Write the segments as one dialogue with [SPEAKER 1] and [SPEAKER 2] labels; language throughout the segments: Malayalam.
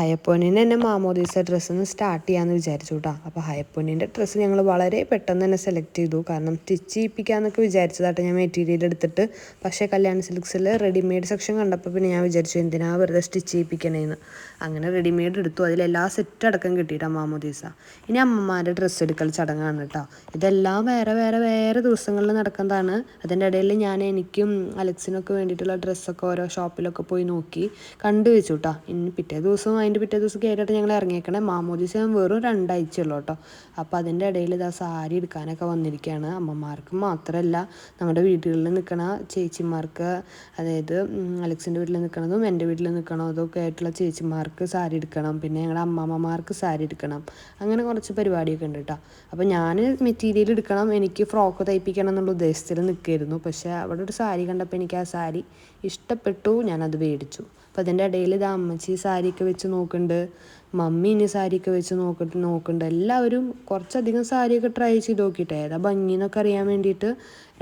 [SPEAKER 1] ഹയപ്പൊന്നിന് തന്നെ മാമോദീസ ഡ്രസ്സൊന്ന് സ്റ്റാർട്ട് ചെയ്യാമെന്ന് വിചാരിച്ചു കേട്ടോ. അപ്പോൾ ഹയപ്പൊന്നിൻ്റെ ഡ്രസ്സ് ഞങ്ങൾ വളരെ പെട്ടെന്ന് തന്നെ സെലക്ട് ചെയ്തു. കാരണം സ്റ്റിച്ച് ചെയ്യിപ്പിക്കാമെന്നൊക്കെ വിചാരിച്ചതാട്ടോ ഞാൻ മെറ്റീരിയൽ എടുത്തിട്ട്. പക്ഷേ കല്യാൺ സിൽക്സിൽ റെഡിമെയ്ഡ് സെക്ഷൻ കണ്ടപ്പോൾ പിന്നെ ഞാൻ വിചാരിച്ചു എന്തിനാ വെറുതെ സ്റ്റിച്ച് ചെയ്യിപ്പിക്കണേന്ന്. അങ്ങനെ റെഡിമെയ്ഡ് എടുത്തു. അതിലെല്ലാ സെറ്റ് അടക്കം കിട്ടിയിട്ടാണ് മാമോദീസ. ഇനി അമ്മമാരുടെ ഡ്രസ്സ് എടുക്കൽ ചടങ്ങാണ് കേട്ടോ. ഇതെല്ലാം വേറെ ദിവസങ്ങളിൽ നടക്കുന്നതാണ്. അതിൻ്റെ ഇടയിൽ എനിക്കും അലക്സിനൊക്കെ വേണ്ടിയിട്ടുള്ള ഡ്രസ്സൊക്കെ ഓരോ ഷോപ്പിലൊക്കെ പോയി നോക്കി കണ്ടുവെച്ചു കേട്ടോ. ഇനി അതിൻ്റെ പിറ്റേ ദിവസം കയറിയിട്ട് ഞങ്ങൾ ഇറങ്ങിയേക്കണേ. മാമോദീസ വെറും 2 ആഴ്ചയുള്ളൂ കേട്ടോ. അപ്പോൾ അതിൻ്റെ ഇടയിൽ ഇതാ സാരി എടുക്കാനൊക്കെ വന്നിരിക്കുകയാണ്. അമ്മമാർക്ക് മാത്രമല്ല, നമ്മുടെ വീടുകളിൽ നിൽക്കണ ചേച്ചിമാർക്ക്, അതായത് അലക്സിൻ്റെ വീട്ടിൽ നിൽക്കണതും എൻ്റെ വീട്ടിൽ നിൽക്കണതും ഒക്കെ ആയിട്ടുള്ള ചേച്ചിമാർക്ക് സാരി എടുക്കണം. പിന്നെ ഞങ്ങളുടെ അമ്മമ്മമാർക്ക് സാരി എടുക്കണം. അങ്ങനെ കുറച്ച് പരിപാടിയൊക്കെ ഉണ്ട് കേട്ടോ. അപ്പോൾ ഞാൻ മെറ്റീരിയൽ എടുക്കണം, എനിക്ക് ഫ്രോക്ക് തയ്പ്പിക്കണം എന്നുള്ള ഉദ്ദേശത്തിൽ നിൽക്കുകയായിരുന്നു. പക്ഷേ അവിടെ ഒരു സാരി കണ്ടപ്പോൾ എനിക്ക് ആ സാരി ഇഷ്ടപ്പെട്ടു, ഞാനത് മേടിച്ചു. അപ്പോൾ അതിൻ്റെ ഇടയിൽ ഇത് അമ്മച്ചി സാരിയൊക്കെ വെച്ച് നോക്കുന്നുണ്ട്, മമ്മി ഇനി സാരിയൊക്കെ വെച്ച് നോക്കുന്നുണ്ട്. എല്ലാവരും കുറച്ചധികം സാരിയൊക്കെ ട്രൈ ചെയ്ത് നോക്കിയിട്ട് ഏതാ ഭംഗി എന്നൊക്കെ അറിയാൻ വേണ്ടിയിട്ട്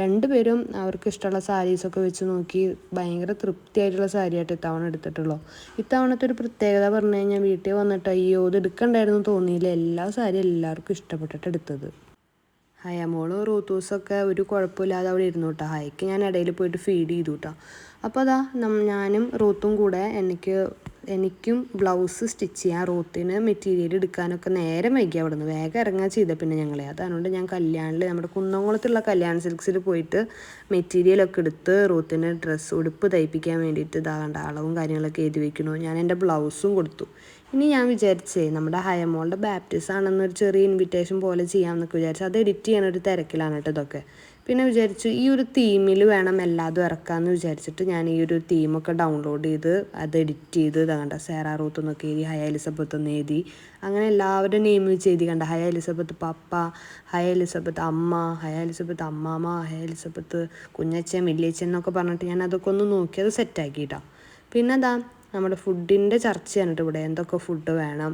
[SPEAKER 1] രണ്ടുപേരും അവർക്ക് ഇഷ്ടമുള്ള സാരീസൊക്കെ വെച്ച് നോക്കി. ഭയങ്കര തൃപ്തിയായിട്ടുള്ള സാരിയായിട്ട് ഇത്തവണ എടുത്തിട്ടുള്ളൂ. ഇത്തവണത്തെ ഒരു പ്രത്യേകത പറഞ്ഞു കഴിഞ്ഞാൽ വീട്ടിൽ വന്നിട്ട് അയ്യോ ഇത് എടുക്കണ്ടായിരുന്നു തോന്നിയില്ല. എല്ലാ സാരിയും എല്ലാവർക്കും ഇഷ്ടപ്പെട്ടിട്ട് എടുത്തത്. ഹയമോളും റൂത്തൂസൊക്കെ ഒരു കുഴപ്പമില്ലാതെ അവിടെ ഇരുന്നു കേട്ടോ. ഹയക്ക് ഞാൻ ഇടയിൽ പോയിട്ട് ഫീഡ് ചെയ്തു കേട്ടോ. അപ്പോൾ അതാ ഞാനും റൂത്തും കൂടെ എനിക്കും ബ്ലൗസ് സ്റ്റിച്ച് ചെയ്യാൻ, റൂത്തിന് മെറ്റീരിയൽ എടുക്കാനൊക്കെ നേരം വൈകി അവിടെ നിന്ന് വേഗം ഇറങ്ങാൻ ചെയ്ത പിന്നെ ഞങ്ങളെ. അതുകൊണ്ട് ഞാൻ കല്യാണിൽ നമ്മുടെ കുന്നംകുളത്തുള്ള കല്യാൺ സിൽക്സിൽ പോയിട്ട് മെറ്റീരിയലൊക്കെ എടുത്ത് റൂത്തിന് ഉടുപ്പ് തയ്പ്പിക്കാൻ വേണ്ടിയിട്ട് ഇതാകണ്ട അളവും കാര്യങ്ങളൊക്കെ എഴുതി വയ്ക്കണു. ഞാൻ എൻ്റെ ബ്ലൗസും കൊടുത്തു. ഇനി ഞാൻ വിചാരിച്ചേ നമ്മുടെ ഹയമോളുടെ ബാപ്റ്റിസം ആണെന്നൊരു ചെറിയ ഇൻവിറ്റേഷൻ പോലെ ചെയ്യാമെന്നൊക്കെ വിചാരിച്ചു. അത് എഡിറ്റ് ചെയ്യാനൊരു തിരക്കിലാണ് കേട്ടോ ഇതൊക്കെ. പിന്നെ വിചാരിച്ചു ഈ ഒരു തീമിൽ വേണം എല്ലാതും ഇറക്കാമെന്ന് വിചാരിച്ചിട്ട് ഞാൻ ഈ ഒരു തീമൊക്കെ ഡൗൺലോഡ് ചെയ്ത് അത് എഡിറ്റ് ചെയ്ത് ഇതാകണ്ട സേറ റൂത്ത് എന്നൊക്കെ എഴുതി, ഹയ എലിസബത്ത് എന്ന് എഴുതി, അങ്ങനെ എല്ലാവരുടെ നെയിം വെച്ച് എഴുതി കണ്ട. ഹയ എലിസബത്ത് പപ്പ, ഹയ എലിസബത്ത് അമ്മ, ഹയ എലിസബത്ത് അമ്മാമ്മ, ഹയ എലിസബത്ത് കുഞ്ഞച്ചൻ വലിയച്ചൻ എന്നൊക്കെ പറഞ്ഞിട്ട് ഞാൻ അതൊക്കെ ഒന്ന് നോക്കി അത് സെറ്റാക്കിയിട്ടാണ്. പിന്നെ അതാ നമ്മുടെ ഫുഡിൻ്റെ ചർച്ചയാണ് കേട്ടോ ഇവിടെ. എന്തൊക്കെ ഫുഡ് വേണം,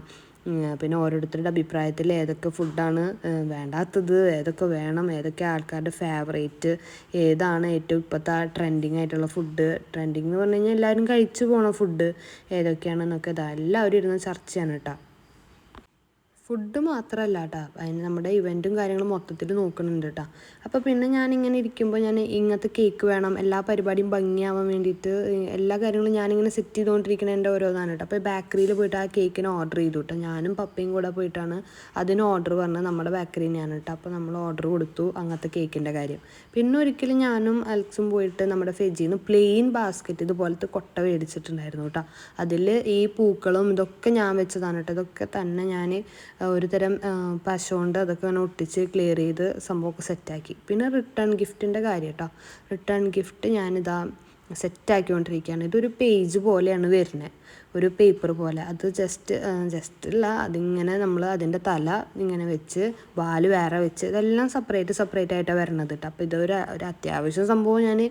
[SPEAKER 1] പിന്നെ ഓരോരുത്തരുടെ അഭിപ്രായത്തിൽ ഏതൊക്കെ ഫുഡാണ് വേണ്ടാത്തത്, ഏതൊക്കെ വേണം, ഏതൊക്കെ ആൾക്കാരുടെ ഫേവറേറ്റ്, ഏതാണ് ഏറ്റവും ഇപ്പോഴത്തെ ട്രെൻഡിങ് ആയിട്ടുള്ള ഫുഡ്, ട്രെൻഡിങ് എന്ന് പറഞ്ഞു കഴിഞ്ഞാൽ എല്ലാവരും കഴിച്ചു പോണ ഫുഡ് ഏതൊക്കെയാണെന്നൊക്കെ എല്ലാവരും ഇരുന്ന് ചർച്ചയാണ് കേട്ടോ. ഫുഡ് മാത്രമല്ല കേട്ടോ, അതിന് നമ്മുടെ ഇവൻറ്റും കാര്യങ്ങളും മൊത്തത്തിൽ നോക്കുന്നുണ്ട് കേട്ടോ. അപ്പോൾ പിന്നെ ഞാനിങ്ങനെ ഇരിക്കുമ്പോൾ ഞാൻ ഇങ്ങനത്തെ കേക്ക് വേണം, എല്ലാ പരിപാടിയും ഭംഗിയാവാൻ വേണ്ടിയിട്ട് എല്ലാ കാര്യങ്ങളും ഞാനിങ്ങനെ സെറ്റ് ചെയ്തുകൊണ്ടിരിക്കണതിൻ്റെ ഓരോന്നാണ് കേട്ടോ. അപ്പോൾ ബേക്കറിയിൽ പോയിട്ട് ആ കേക്കിന് ഓർഡർ ചെയ്തു കേട്ടോ. ഞാനും പപ്പയും കൂടെ പോയിട്ടാണ് അതിന് ഓർഡർ പറഞ്ഞത്, നമ്മുടെ ബേക്കറിയിൽ തന്നെയാണ് കേട്ടോ. അപ്പോൾ നമ്മൾ ഓർഡർ കൊടുത്തു അങ്ങനത്തെ കേക്കിൻ്റെ കാര്യം. പിന്നെ ഒരിക്കലും ഞാനും അലക്സും പോയിട്ട് നമ്മുടെ ഫെജിന്ന് പ്ലെയിൻ ബാസ്ക്കറ്റ് ഇതുപോലത്തെ കൊട്ട മേടിച്ചിട്ടുണ്ടായിരുന്നു കേട്ടോ. അതിൽ ഈ പൂക്കളും ഇതൊക്കെ ഞാൻ വെച്ചതാണ് കേട്ടോ. ഇതൊക്കെ തന്നെ ഞാൻ ഒരു തരം പശ കൊണ്ട് അതൊക്കെ അങ്ങനെ ഒട്ടിച്ച് ക്ലിയർ ചെയ്ത് സംഭവമൊക്കെ സെറ്റാക്കി. പിന്നെ റിട്ടേൺ ഗിഫ്റ്റിൻ്റെ കാര്യം കേട്ടോ. റിട്ടേൺ ഗിഫ്റ്റ് ഞാനിതാ സെറ്റാക്കിക്കൊണ്ടിരിക്കുകയാണ്. ഇതൊരു പേജ് പോലെയാണ് വരുന്നത്, ഒരു പേപ്പർ പോലെ. അത് ജസ്റ്റ് അതിങ്ങനെ നമ്മൾ അതിൻ്റെ തല ഇങ്ങനെ വെച്ച് വാല് വേറെ വെച്ച് ഇതെല്ലാം സെപ്പറേറ്റ് ആയിട്ടാണ് വരണത് കേട്ടോ. അപ്പോൾ ഇതൊരു അത്യാവശ്യം സംഭവം ഞാൻ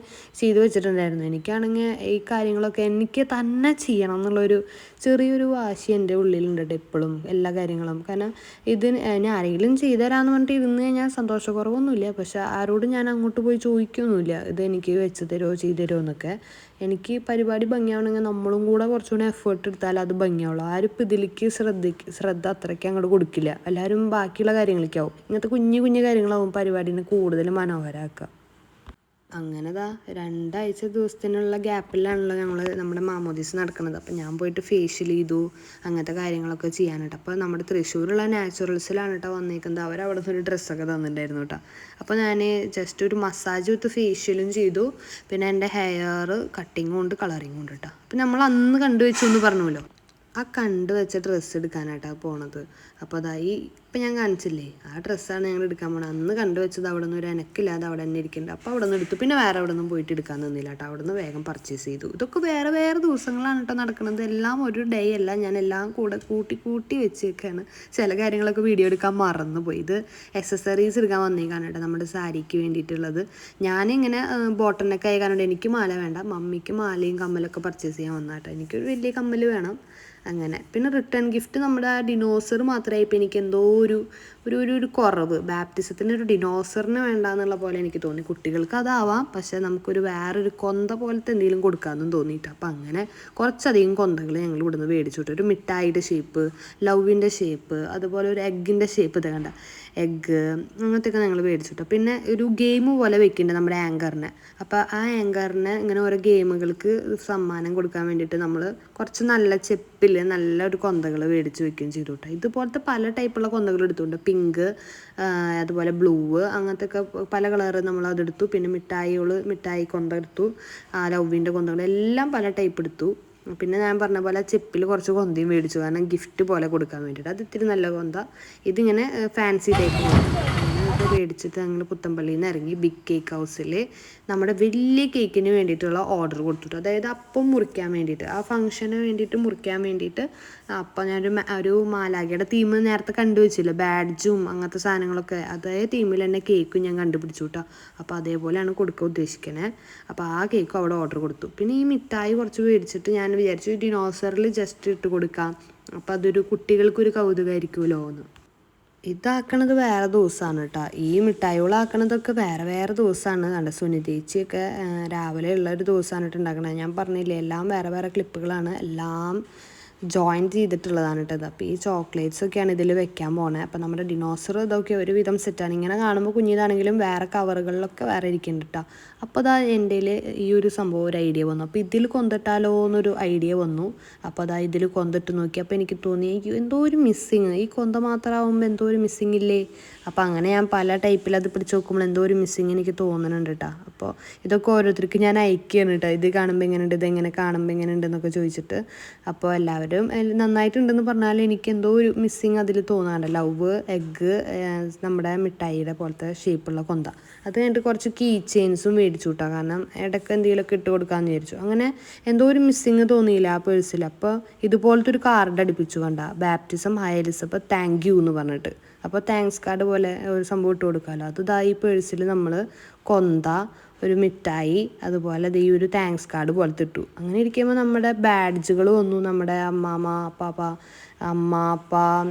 [SPEAKER 1] ചെയ്ത് വെച്ചിട്ടുണ്ടായിരുന്നു. എനിക്കാണെങ്കിൽ ഈ കാര്യങ്ങളൊക്കെ എനിക്ക് തന്നെ ചെയ്യണം എന്നുള്ളൊരു ചെറിയൊരു വാശി എൻ്റെ ഉള്ളിലുണ്ട് കേട്ടോ എപ്പോഴും, എല്ലാ കാര്യങ്ങളും. കാരണം ഇത് ഞാൻ ആരെങ്കിലും ചെയ്തു തരാമെന്ന് പറഞ്ഞിട്ട് ഇരുന്ന് കഴിഞ്ഞാൽ സന്തോഷക്കുറവൊന്നുമില്ല. പക്ഷെ ആരോടും ഞാൻ അങ്ങോട്ട് പോയി ചോദിക്കൊന്നുമില്ല ഇത് എനിക്ക് വെച്ച് തരുമോ ചെയ്തു തരുമോ എന്നൊക്കെ. എനിക്ക് പരിപാടി ഭംഗിയാവണമെങ്കിൽ നമ്മളും കൂടെ കുറച്ചുകൂടി എഫേർട്ട് എടുത്താൽ അത് ഭംഗിയാവുള്ളൂ. ആരും ഇപ്പം ഇതിലേക്ക് ശ്രദ്ധ അത്രയ്ക്ക് അങ്ങോട്ട് കൊടുക്കില്ല. എല്ലാവരും ബാക്കിയുള്ള കാര്യങ്ങളിലേക്കാവും. ഇങ്ങനത്തെ കുഞ്ഞു കാര്യങ്ങളാവും പരിപാടിനെ കൂടുതൽ മനോഹരമാക്കുക. അങ്ങനെ 2 ആഴ്ച ദിവസത്തിനുള്ള ഗ്യാപ്പിലാണല്ലോ നമ്മുടെ മാമോദീസ് നടക്കുന്നത്. അപ്പോൾ ഞാൻ പോയിട്ട് ഫേഷ്യൽ ചെയ്തു, അങ്ങനത്തെ കാര്യങ്ങളൊക്കെ ചെയ്യാനായിട്ട്. അപ്പോൾ നമ്മുടെ തൃശ്ശൂരുള്ള നാച്ചുറൽസിലാണ് കേട്ടോ വന്നേക്കുന്നത്. അവരവിടെ നിന്ന് ഒരു ഡ്രസ്സൊക്കെ തന്നിട്ടുണ്ടായിരുന്നു കേട്ടോ. അപ്പോൾ ഞാൻ ജസ്റ്റ് ഒരു മസാജ് വിത്ത് ഫേഷ്യലും ചെയ്തു. പിന്നെ എൻ്റെ ഹെയർ കട്ടിങ്ങും ഉണ്ട് കളറിങ്ങും ഉണ്ട് കേട്ടോ. അപ്പോൾ നമ്മൾ അന്ന് കണ്ടുവെച്ചു എന്ന് പറഞ്ഞല്ലോ, ആ കണ്ടുവെച്ച ഡ്രസ്സ് എടുക്കാനായിട്ടാണ് പോണത്. അപ്പോൾ ഇപ്പം ഞാൻ കാണിച്ചില്ലേ ആ ഡ്രസ്സാണ് ഞങ്ങൾ എടുക്കാൻ പോണത്. അന്ന് കണ്ടുവെച്ചത് അവിടെ നിന്ന് ഒരു എനക്കില്ലാതെ അവിടെ തന്നെ ഇരിക്കുന്നുണ്ട്. അപ്പോൾ അവിടെ നിന്ന് എടുത്തു. പിന്നെ വേറെ അവിടെ നിന്നും പോയിട്ട് എടുക്കാൻ നിന്നില്ല കേട്ടോ. അവിടെ നിന്ന് വേഗം പർച്ചേസ് ചെയ്തു. ഇതൊക്കെ വേറെ ദിവസങ്ങളാണ് കേട്ടോ നടക്കുന്നത്. എല്ലാം ഒരു ഡേ അല്ല, ഞാൻ എല്ലാം കൂടെ കൂട്ടി വെച്ചേക്കാണ്. ചില കാര്യങ്ങളൊക്കെ വീഡിയോ എടുക്കാൻ മറന്നുപോയി. ഇത് എക്സസറീസ് എടുക്കാൻ വന്നേക്കാണ് കേട്ടോ, നമ്മുടെ സാരിക്ക് വേണ്ടിയിട്ടുള്ളത്. ഞാനിങ്ങനെ ബോട്ടനൊക്കെ ആയി കാരണം എനിക്ക് മാല വേണ്ട, മമ്മിക്ക് മാലയും കമ്മലൊക്കെ പർച്ചേസ് ചെയ്യാൻ വന്നാട്ടോ. എനിക്കൊരു വലിയ കമ്മൽ വേണം അങ്ങനെ. പിന്നെ റിട്ടേൺ ഗിഫ്റ്റ് നമ്മുടെ ഡിനോസർ മാത്രമായി. ഇപ്പം എനിക്ക് എന്തോ ഒരു ഒരു കുറവ്. ബാപ്റ്റിസത്തിന് ഒരു ഡിനോസറിന് വേണ്ടാന്നുള്ള പോലെ എനിക്ക് തോന്നി. കുട്ടികൾക്ക് അതാവാം, പക്ഷെ നമുക്കൊരു വേറൊരു കൊന്ത പോലത്തെ എന്തെങ്കിലും കൊടുക്കാമെന്നും തോന്നിയിട്ട്. അപ്പം അങ്ങനെ കുറച്ചധികം കൊന്തകൾ ഞങ്ങൾ ഇവിടുന്ന് മേടിച്ചു വിട്ടു. ഒരു മിഠായിയുടെ ഷേപ്പ്, ലവിൻ്റെ ഷേപ്പ്, അതുപോലെ ഒരു എഗ്ഗിൻ്റെ ഷേപ്പ്, ഇത് കണ്ട എഗ്ഗ്, അങ്ങനത്തെയൊക്കെ ഞങ്ങൾ മേടിച്ചു വിട്ടു. പിന്നെ ഒരു ഗെയിം പോലെ വെക്കുന്നുണ്ട് നമ്മുടെ ആങ്കറിനെ. അപ്പോൾ ആ ആങ്കറിനെ ഇങ്ങനെ ഓരോ ഗെയിമുകൾക്ക് സമ്മാനം കൊടുക്കാൻ വേണ്ടിയിട്ട് നമ്മൾ കുറച്ച് നല്ല ചെപ്പിൽ നല്ലൊരു കൊന്തകൾ മേടിച്ച് വെക്കുകയും ചെയ്തു കേട്ടോ. ഇതുപോലത്തെ പല ടൈപ്പുള്ള കൊന്തകൾ എടുത്തുകൊണ്ട് പിങ്ക്, അതുപോലെ ബ്ലൂ, അങ്ങനത്തെ ഒക്കെ പല കളറ് നമ്മൾ അതെടുത്തു. പിന്നെ മിഠായി കൊന്ത എടുത്തു, ലവിൻ്റെ കൊന്തകൾ എല്ലാം പല ടൈപ്പ് എടുത്തു. പിന്നെ ഞാൻ പറഞ്ഞ പോലെ ചെപ്പിൽ കുറച്ച് കൊന്തയും മേടിച്ചു, കാരണം ഗിഫ്റ്റ് പോലെ കൊടുക്കാൻ വേണ്ടിയിട്ട്. അത് ഇത്തിരി നല്ല കൊന്ത, ഇതിങ്ങനെ ഫാൻസി ടൈപ്പ് കൊന്ത. അങ്ങനെയൊക്കെ മേടിച്ചിട്ട് ഞങ്ങൾ പുത്തമ്പള്ളിയിൽ നിന്ന് ഇറങ്ങി ബിഗ് കേക്ക് ഹൗസിൽ നമ്മുടെ വലിയ കേക്കിന് വേണ്ടിയിട്ടുള്ള ഓർഡർ കൊടുത്തിട്ടു. അതായത് അപ്പം മുറിക്കാൻ വേണ്ടിയിട്ട്, ആ ഫംഗ്ഷന് വേണ്ടിയിട്ട് മുറിക്കാൻ വേണ്ടിയിട്ട്. അപ്പം ഞാനൊരു മാലാഖയുടെ തീം നേരത്തെ കണ്ടുവച്ചില്ല, ബാഡ്ജും അങ്ങനത്തെ സാധനങ്ങളൊക്കെ, അതേ തീമിൽ തന്നെ കേക്കും ഞാൻ കണ്ടുപിടിച്ചു കേട്ടോ. അപ്പോൾ അതേപോലെയാണ് കൊടുക്കാൻ ഉദ്ദേശിക്കണേ. അപ്പോൾ ആ കേക്കും അവിടെ ഓർഡർ കൊടുത്തു. പിന്നെ ഈ മിഠായി കുറച്ച് മേടിച്ചിട്ട് ഞാൻ വിചാരിച്ചു ഡിനോസറിൽ ജസ്റ്റ് ഇട്ട് കൊടുക്കാം, അപ്പോൾ അതൊരു കുട്ടികൾക്കൊരു കൗതുകമായിരിക്കുമല്ലോ എന്ന്. ഇതാക്കണത് വേറെ ദിവസമാണ് കേട്ടോ. ഈ മിഠായികളാക്കണതൊക്കെ വേറെ വേറെ ദിവസമാണ്. കണ്ട സുനിതേച്ചിയൊക്കെ രാവിലെ ഉള്ളൊരു ദിവസമാണ് കേട്ടോ ഉണ്ടാക്കണത്. ഞാൻ പറഞ്ഞില്ലേ, എല്ലാം വേറെ വേറെ ക്ലിപ്പുകളാണ്, എല്ലാം ജോയിൻ ചെയ്തിട്ടുള്ളതാണ് കേട്ടത്. അപ്പോൾ ഈ ചോക്ലേറ്റ്സൊക്കെയാണ് ഇതിൽ വെക്കാൻ പോണത്. അപ്പോൾ നമ്മുടെ ഡിനോസർ ഇതൊക്കെ ഒരുവിധം സെറ്റാണ്. ഇങ്ങനെ കാണുമ്പോൾ കുഞ്ഞിതാണെങ്കിലും വേറെ കവറുകളിലൊക്കെ വേറെ ഇരിക്കുന്നുണ്ട് കേട്ടോ. അപ്പോൾ അതാ എൻ്റെ ഈ ഒരു സംഭവം ഒരു ഐഡിയ വന്നു. അപ്പോൾ ഇതിൽ കൊണ്ടിട്ടാലോ എന്നൊരു ഐഡിയ വന്നു. അപ്പോൾ അതാ ഇതിൽ കൊണ്ടിട്ട് നോക്കി. അപ്പോൾ എനിക്ക് തോന്നി എന്തോ ഒരു മിസ്സിങ്, ഈ കൊന്ത മാത്രമാകുമ്പോൾ എന്തോ ഒരു മിസ്സിങ് ഇല്ലേ. അപ്പോൾ അങ്ങനെ ഞാൻ പല ടൈപ്പിൽ അത് പിടിച്ച് നോക്കുമ്പോൾ എന്തോ ഒരു മിസ്സിങ് എനിക്ക് തോന്നുന്നുണ്ട് കേട്ടോ. അപ്പോൾ ഇതൊക്കെ ഓരോരുത്തർക്ക് ഞാൻ അയക്കുകയാണ് കേട്ടോ. ഇത് കാണുമ്പോൾ എങ്ങനെയുണ്ട്, ഇതെങ്ങനെ കാണുമ്പോൾ എങ്ങനെയുണ്ട് എന്നൊക്കെ ചോദിച്ചിട്ട്. അപ്പോൾ എല്ലാവരും നന്നായിട്ടുണ്ടെന്ന് പറഞ്ഞാൽ എനിക്ക് എന്തോ ഒരു മിസ്സിങ് അതിൽ തോന്നാറുണ്ട്. ലവ്, എഗ്ഗ്, നമ്മുടെ മിഠായിയുടെ പോലത്തെ ഷേപ്പുള്ള കൊന്ത. അത് കഴിഞ്ഞിട്ട് കുറച്ച് കീ ചെയിൻസും മേടിച്ചു കൂട്ടാം, കാരണം ഇടയ്ക്ക് എന്തെങ്കിലുമൊക്കെ ഇട്ട് കൊടുക്കാമെന്ന് വിചാരിച്ചു. അങ്ങനെ എന്തോ ഒരു മിസ്സിങ് തോന്നിയില്ല ആ പേഴ്സിൽ. അപ്പോൾ ഇതുപോലത്തെ ഒരു കാർഡ് അടുപ്പിച്ചു, കണ്ട ബാപ്റ്റിസം ഹയലിസ്, അപ്പോൾ താങ്ക് യു എന്ന് പറഞ്ഞിട്ട്. അപ്പോൾ താങ്ക്സ് കാർഡ് പോലെ ഒരു സംഭവം ഇട്ട് കൊടുക്കാമല്ലോ. അത് ഇതാ ഈ പേഴ്സിൽ നമ്മൾ കൊന്ത, ഒരു മിഠായി, അതുപോലെ ഈ ഒരു താങ്ക്സ് കാർഡ് പോലത്തെ ഇട്ടു. അങ്ങനെ ഇരിക്കുമ്പോൾ നമ്മുടെ ബാഡ്ജുകൾ വന്നു. നമ്മുടെ അമ്മാമ്മ, അപ്പാപ്പ, അമ്മ, അപ്പ,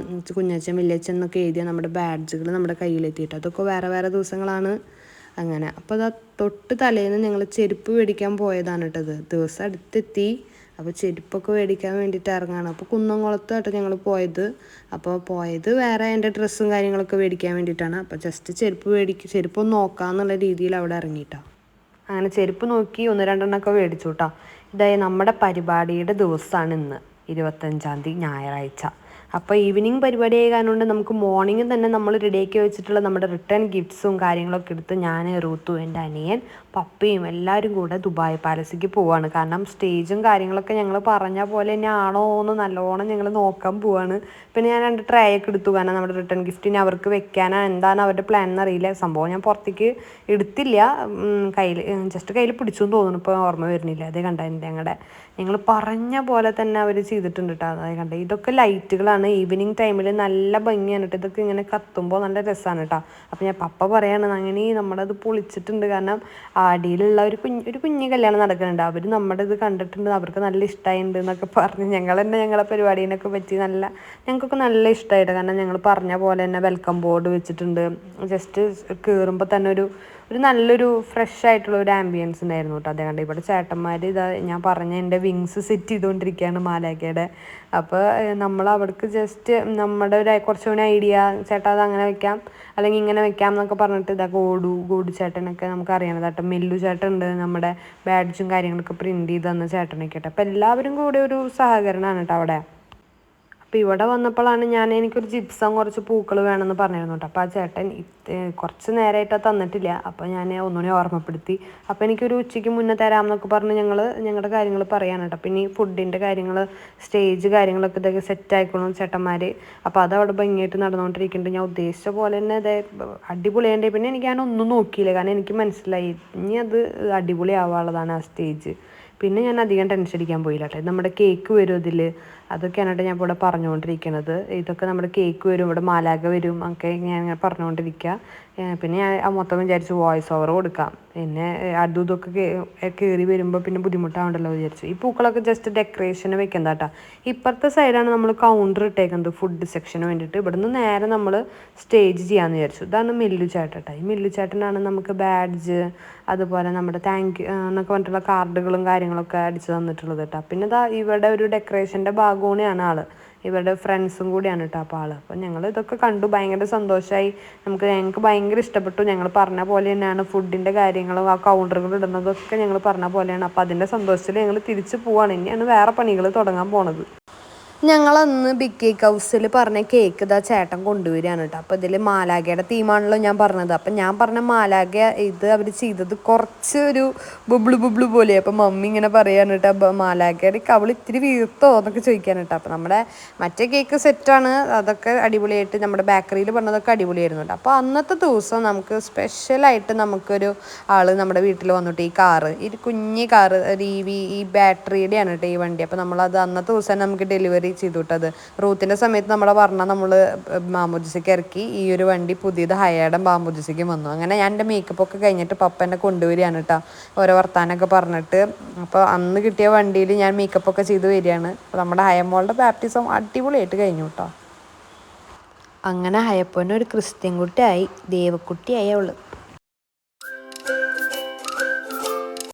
[SPEAKER 1] കുഞ്ഞച്ചൻ, വല്യച്ഛൻ എന്നൊക്കെ എഴുതിയ നമ്മുടെ ബാഡ്ജുകൾ നമ്മുടെ കയ്യിലെത്തിയിട്ട്. അതൊക്കെ വേറെ വേറെ ദിവസങ്ങളാണ്. അങ്ങനെ അപ്പോൾ അതാ തൊട്ട് തലേന്ന് ഞങ്ങൾ ചെരുപ്പ് മേടിക്കാൻ പോയതാണ് കേട്ടത്. ദിവസം അടുത്തെത്തി. അപ്പോൾ ചെരുപ്പൊക്കെ മേടിക്കാൻ വേണ്ടിയിട്ട് ഇറങ്ങാണ്. അപ്പോൾ കുന്നംകുളത്തായിട്ട് ഞങ്ങൾ പോയത്. അപ്പോൾ പോയത് വേറെ എൻ്റെ ഡ്രസ്സും കാര്യങ്ങളൊക്കെ മേടിക്കാൻ വേണ്ടിയിട്ടാണ്. അപ്പോൾ ജസ്റ്റ് ചെരുപ്പൊന്ന് നോക്കാമെന്നുള്ള രീതിയിൽ അവിടെ ഇറങ്ങിയിട്ടാണ്. അങ്ങനെ ചെരുപ്പ് നോക്കി 1-2 മേടിച്ചു കേട്ടോ. ഇതായി നമ്മുടെ പരിപാടിയുടെ ദിവസമാണ് ഇന്ന്, 25-ാം തീയതി ഞായറാഴ്ച. അപ്പോൾ ഈവനിങ് പരിപാടി ആയ കാരണം നമുക്ക് മോർണിംഗ് തന്നെ നമ്മൾ റെഡിയാക്കി വെച്ചിട്ടുള്ള നമ്മുടെ റിട്ടേൺ ഗിഫ്റ്റ്സും കാര്യങ്ങളൊക്കെ എടുത്ത് ഞാൻ, റൂത്തു, എൻ്റെ അനിയൻ, പപ്പയും എല്ലാവരും കൂടെ ദുബായ് പാലസിലേക്ക് പോവാണ്. കാരണം സ്റ്റേജും കാര്യങ്ങളൊക്കെ ഞങ്ങൾ പറഞ്ഞ പോലെ തന്നെ ആണോ എന്ന് നല്ലോണം ഞങ്ങൾ നോക്കാൻ പോവാണ്. പിന്നെ ഞാൻ 2 ട്രേ ഒക്കെ എടുത്തു, കാരണം നമ്മുടെ റിട്ടേൺ ഗിഫ്റ്റിന് അവർക്ക് വെക്കാനാണ് എന്താണ് അവരുടെ പ്ലാൻ എന്നറിയില്ല. സംഭവം ഞാൻ പുറത്തേക്ക് എടുത്തില്ല, ജസ്റ്റ് കയ്യിൽ പിടിച്ചു എന്ന് തോന്നുന്നു, ഇപ്പോൾ ഓർമ്മ വരുന്നില്ല. അതേ കണ്ട ഞങ്ങൾ പറഞ്ഞ പോലെ തന്നെ അവർ ചെയ്തിട്ടുണ്ട് കേട്ടോ. അതായത് കണ്ട ഇതൊക്കെ ലൈറ്റുകളാണ്. ഈവനിങ് ടൈമിൽ നല്ല ഭംഗിയാണ് കേട്ടോ. ഇതൊക്കെ ഇങ്ങനെ കത്തുമ്പോൾ നല്ല രസമാണ് കേട്ടോ. അപ്പോൾ ഞാൻ പപ്പ പറയാണ്, അങ്ങനെ നമ്മളത് പൊളിച്ചിട്ടുണ്ട്, കാരണം അടിയിലുള്ള ഒരു കുഞ്ഞ് കല്യാണം നടക്കുന്നുണ്ട്. അവർ നമ്മുടെ ഇത് കണ്ടിട്ടുണ്ട്, അവർക്ക് നല്ല ഇഷ്ടമായിട്ടുണ്ട് എന്നൊക്കെ പറഞ്ഞ് ഞങ്ങളെ പരിപാടീനൊക്കെ പറ്റി ഞങ്ങൾക്കൊക്കെ നല്ല ഇഷ്ടമായിട്ട്. കാരണം ഞങ്ങൾ പറഞ്ഞ പോലെ തന്നെ വെൽക്കം ബോർഡ് വെച്ചിട്ടുണ്ട്. ജസ്റ്റ് കയറുമ്പോൾ തന്നെ ഒരു നല്ലൊരു ഫ്രഷ് ആയിട്ടുള്ള ഒരു ആംബിയൻസ് ഉണ്ടായിരുന്നു കേട്ടോ. അതേ കണ്ട് ഇവിടെ ചേട്ടന്മാർ ഇതാ ഞാൻ പറഞ്ഞ എൻ്റെ വിങ്സ് സെറ്റ് ചെയ്തുകൊണ്ടിരിക്കുകയാണ് മാലാഖയുടെ. അപ്പോൾ നമ്മൾ അവിടേക്ക് ജസ്റ്റ് നമ്മുടെ കുറച്ചുകൂടി ഐഡിയ, ചേട്ടാ അത് അങ്ങനെ വെക്കാം അല്ലെങ്കിൽ ഇങ്ങനെ വെക്കാം എന്നൊക്കെ പറഞ്ഞിട്ട് ഇതാ ഗോഡു ചേട്ടനൊക്കെ നമുക്ക് അറിയണത് കേട്ടോ. മെല്ലു ചേട്ടനുണ്ട്, നമ്മുടെ ബാഡ്ജും കാര്യങ്ങളൊക്കെ പ്രിൻറ്റ് ചെയ്ത് തന്ന ചേട്ടനൊക്കെ കേട്ടോ. അപ്പോൾ എല്ലാവരും കൂടെ ഒരു സഹകരണമാണ് കേട്ടോ അവിടെ. അപ്പോൾ ഇവിടെ വന്നപ്പോഴാണ് എനിക്കൊരു ജിപ്സം കുറച്ച് പൂക്കൾ വേണമെന്ന് പറഞ്ഞിരുന്നു കേട്ടോ. അപ്പോൾ ആ ചേട്ടൻ കുറച്ച് നേരമായിട്ട് തന്നിട്ടില്ല. അപ്പോൾ ഞാൻ ഒന്നുകൂടി ഓർമ്മപ്പെടുത്തി. അപ്പോൾ എനിക്കൊരു ഉച്ചയ്ക്ക് മുന്നേ തരാമെന്നൊക്കെ പറഞ്ഞ് ഞങ്ങളുടെ കാര്യങ്ങൾ പറയാൻ കേട്ടോ. പിന്നെ ഈ ഫുഡിൻ്റെ കാര്യങ്ങൾ, സ്റ്റേജ് കാര്യങ്ങളൊക്കെ ഇതൊക്കെ സെറ്റ് ആയിക്കോളും ചേട്ടന്മാർ. അപ്പോൾ അതവിടെ ഭംഗിയായിട്ട് നടന്നുകൊണ്ടിരിക്കുന്നുണ്ട്. ഞാൻ ഉദ്ദേശിച്ച പോലെ തന്നെ അടിപൊളിയായിട്ട്. പിന്നെ ഞാനൊന്നും നോക്കിയില്ല, കാരണം എനിക്ക് മനസ്സിലായി ഇനി അത് അടിപൊളിയാവാനുള്ളതാണ് ആ സ്റ്റേജ്. പിന്നെ ഞാൻ അധികം ടെൻഷൻ അടിക്കാൻ പോയില്ല കേട്ടോ. നമ്മുടെ കേക്ക് വരും ഇതിൽ, അതൊക്കെയാണ് കേട്ടോ ഞാൻ ഇവിടെ പറഞ്ഞുകൊണ്ടിരിക്കുന്നത്. ഇതൊക്കെ നമ്മുടെ കേക്ക് വരും, ഇവിടെ മാലാഖ വരും ഒക്കെ ഞാൻ പറഞ്ഞുകൊണ്ടിരിക്കുക. പിന്നെ ഞാൻ മൊത്തം വിചാരിച്ചു വോയിസ് ഓവർ കൊടുക്കാം, പിന്നെ അതും ഇതൊക്കെ കയറി വരുമ്പോൾ പിന്നെ ബുദ്ധിമുട്ടാവണ്ടല്ലോ വിചാരിച്ചു. ഈ പൂക്കളൊക്കെ ജസ്റ്റ് ഡെക്കറേഷന് വെക്കുന്നതാ കേട്ടോ. ഇപ്പുറത്തെ സൈഡാണ് നമ്മൾ കൗണ്ടർ ഇട്ടേക്കുന്നത് ഫുഡ് സെക്ഷന് വേണ്ടിയിട്ട്. ഇവിടുന്ന് നേരെ നമ്മൾ സ്റ്റേജ് ചെയ്യാമെന്ന് വിചാരിച്ചു. ഇതാണ് മില്ലു ചേട്ടൻ. ഈ മില്ലു ചേട്ടനാണ് നമുക്ക് ബാഡ്ജ് അതുപോലെ നമ്മുടെ താങ്ക് യു എന്നൊക്കെ പറഞ്ഞിട്ടുള്ള കാർഡുകളും കാര്യങ്ങളൊക്കെ അടിച്ച് തന്നിട്ടുള്ളത് കേട്ടോ. പിന്നെ ഇതാ ഇവിടെ ഒരു ഡെക്കറേഷൻ്റെ ഭാഗമാണ് ആൾ, ഇവരുടെ ഫ്രണ്ട്സും കൂടിയാണ് കേട്ടോ അപ്പോൾ ആൾ. അപ്പോൾ ഞങ്ങൾ ഇതൊക്കെ കണ്ടു, ഭയങ്കര സന്തോഷമായി. ഞങ്ങൾക്ക് ഭയങ്കര ഇഷ്ടപ്പെട്ടു. ഞങ്ങൾ പറഞ്ഞ പോലെ തന്നെയാണ് ഫുഡിൻ്റെ കാര്യങ്ങളും ആ കൗണ്ടറുകൾ ഇടുന്നതൊക്കെ ഞങ്ങൾ പറഞ്ഞ പോലെയാണ്. അപ്പോൾ അതിൻ്റെ സന്തോഷത്തിൽ ഞങ്ങൾ തിരിച്ച് പോവാണ്. ഇനിയാണ് വേറെ പണികൾ തുടങ്ങാൻ പോണത്. ഞങ്ങളന്ന് ബിഗ് കേക്ക് ഹൗസിൽ പറഞ്ഞ കേക്ക് ഇതാ ചേട്ടൻ കൊണ്ടുവരികയാണ് കേട്ടോ. അപ്പോൾ ഇതിൽ മാലാഖയുടെ തീമാണല്ലോ ഞാൻ പറഞ്ഞത്. അപ്പം ഞാൻ പറഞ്ഞ മാലാഖ ഇത് അവർ ചെയ്തത് കുറച്ച് ഒരു ബുബ്ലു പോലെ. അപ്പോൾ മമ്മി ഇങ്ങനെ പറയാണ് കേട്ടോ, മാലാഖയുടെ കവൾ ഇത്തിരി വീർത്തോ എന്നൊക്കെ ചോദിക്കാൻ കേട്ടോ. അപ്പോൾ നമ്മുടെ മറ്റേ കേക്ക് സെറ്റാണ്, അതൊക്കെ അടിപൊളിയായിട്ട് നമ്മുടെ ബേക്കറിയിൽ പറഞ്ഞതൊക്കെ അടിപൊളിയായിരുന്നു കേട്ടോ. അപ്പോൾ അന്നത്തെ ദിവസം നമുക്ക് സ്പെഷ്യലായിട്ട് നമുക്കൊരു ആൾ നമ്മുടെ വീട്ടിൽ വന്നിട്ട് ഈ കാറ്, ഈ കുഞ്ഞി കാറ്, ഈ ബാറ്ററിയുടെയാണ് കേട്ടോ ഈ വണ്ടി. അപ്പോൾ നമ്മളത് അന്നത്തെ ദിവസം നമുക്ക് ഡെലിവറി ചെയ്തു വിട്ടത്. റൂത്തിൻ്റെ സമയത്ത് നമ്മളെ പറഞ്ഞാൽ നമ്മൾ മാമോദിസയ്ക്ക് ഇറക്കി. ഈ ഒരു വണ്ടി പുതിയത് ഹയേടം മാമോദിസയ്ക്ക് വന്നു. അങ്ങനെ ഞാൻ എൻ്റെ മേക്കപ്പ് ഒക്കെ കഴിഞ്ഞിട്ട് പപ്പ എന്നെ കൊണ്ടുവരികയാണ് കേട്ടോ, ഓരോ വർത്താനൊക്കെ പറഞ്ഞിട്ട്. അപ്പോൾ അന്ന് കിട്ടിയ വണ്ടിയിൽ ഞാൻ മേക്കപ്പ് ഒക്കെ ചെയ്ത് വരികയാണ്. അപ്പോൾ നമ്മുടെ ഹയമോളുടെ ബാപ്റ്റിസം അടിപൊളിയായിട്ട് കഴിഞ്ഞു കേട്ടോ. അങ്ങനെ ഹയപ്പോൻ്റെ ഒരു ക്രിസ്ത്യൻ കുട്ടിയായി, ദേവക്കുട്ടിയായി അവള്.